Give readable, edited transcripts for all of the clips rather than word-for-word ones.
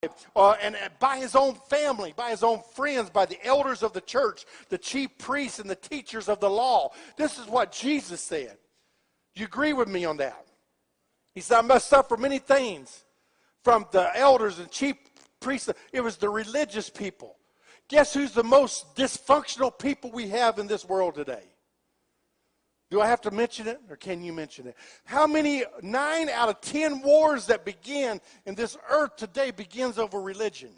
and by his own family, by his own friends, by the elders of the church, the chief priests and the teachers of the law. This is what Jesus said. Do you agree with me on that? He said, I must suffer many things from the elders and chief priests. It was the religious people. Guess who's the most dysfunctional people we have in this world today? Do I have to mention it, or can you mention it? How many, 9 out of 10 wars that begin in this earth today begins over religion?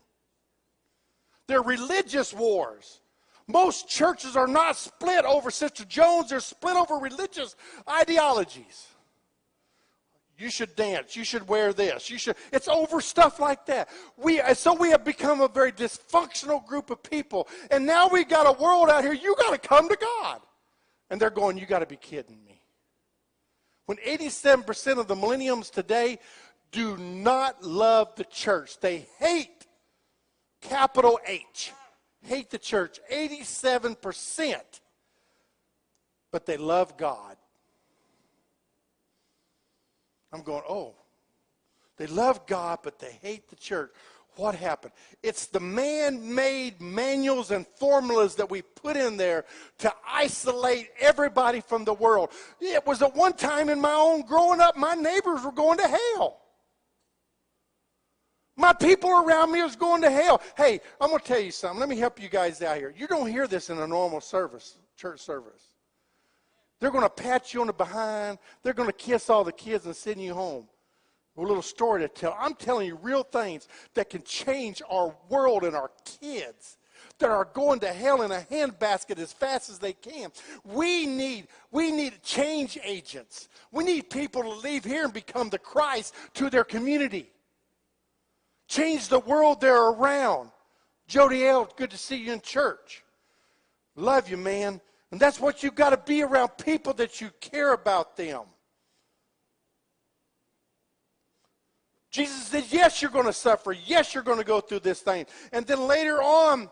They're religious wars. Most churches are not split over Sister Jones. They're split over religious ideologies. You should dance. You should wear this. You should. It's over stuff like that. So we have become a very dysfunctional group of people. And now we got a world out here, you got to come to God. And they're going, you got to be kidding me. When 87% of the millenniums today do not love the church. They hate, capital H, hate the church. 87%. But they love God. I'm going, oh, they love God, but they hate the church. What happened? It's the man-made manuals and formulas that we put in there to isolate everybody from the world. It was at one time in my own growing up, my neighbors were going to hell. My people around me was going to hell. Hey, I'm going to tell you something. Let me help you guys out here. You don't hear this in a normal service, church service. They're going to pat you on the behind. They're going to kiss all the kids and send you home. A little story to tell. I'm telling you real things that can change our world and our kids that are going to hell in a handbasket as fast as they can. We need change agents. We need people to leave here and become the Christ to their community. Change the world they're around. Jody L., good to see you in church. Love you, man. And that's what you've got to be around, people that you care about them. Jesus said, yes, you're going to suffer. Yes, you're going to go through this thing. And then later on,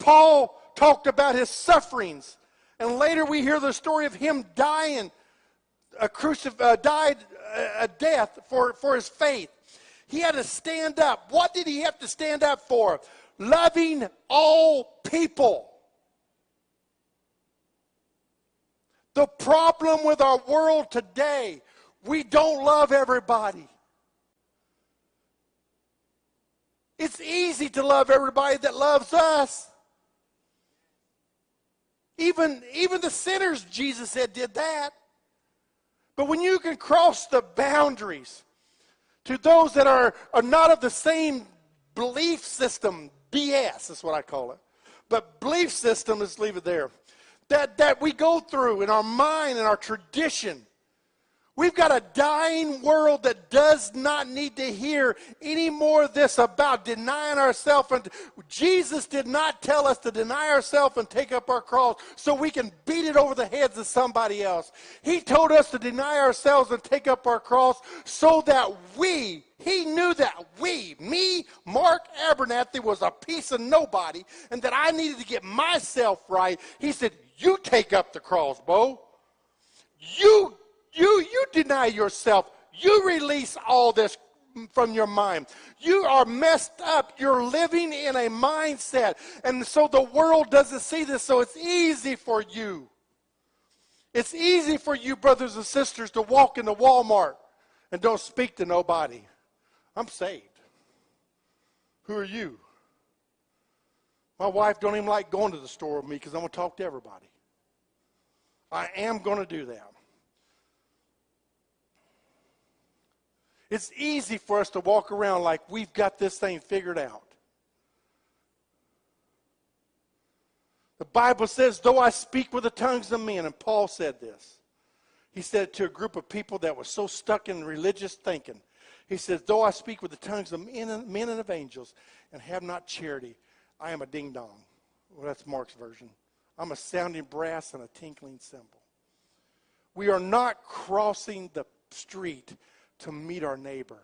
Paul talked about his sufferings. And later we hear the story of him dying, died a death for his faith. He had to stand up. What did he have to stand up for? Loving all people. The problem with our world today, we don't love everybody. It's easy to love everybody that loves us. Even the sinners, Jesus said, did that. But when you can cross the boundaries to those that are not of the same belief system, BS is what I call it. But belief system, let's leave it there. That we go through in our mind and our tradition. We've got a dying world that does not need to hear any more of this about denying ourselves. And Jesus did not tell us to deny ourselves and take up our cross so we can beat it over the heads of somebody else. He told us to deny ourselves and take up our cross so that he knew that me, Mark Abernathy, was a piece of nobody and that I needed to get myself right. He said, you take up the cross, Bo. You deny yourself. You release all this from your mind. You are messed up. You're living in a mindset. And so the world doesn't see this, so it's easy for you. It's easy for you, brothers and sisters, to walk into Walmart and don't speak to nobody. I'm saved. Who are you? My wife don't even like going to the store with me because I'm going to talk to everybody. I am going to do that. It's easy for us to walk around like we've got this thing figured out. The Bible says, though I speak with the tongues of men, and Paul said this. He said it to a group of people that was so stuck in religious thinking. He says, though I speak with the tongues of men and of angels and have not charity, I am a ding-dong. Well, that's Mark's version. I'm a sounding brass and a tinkling cymbal. We are not crossing the street to meet our neighbor.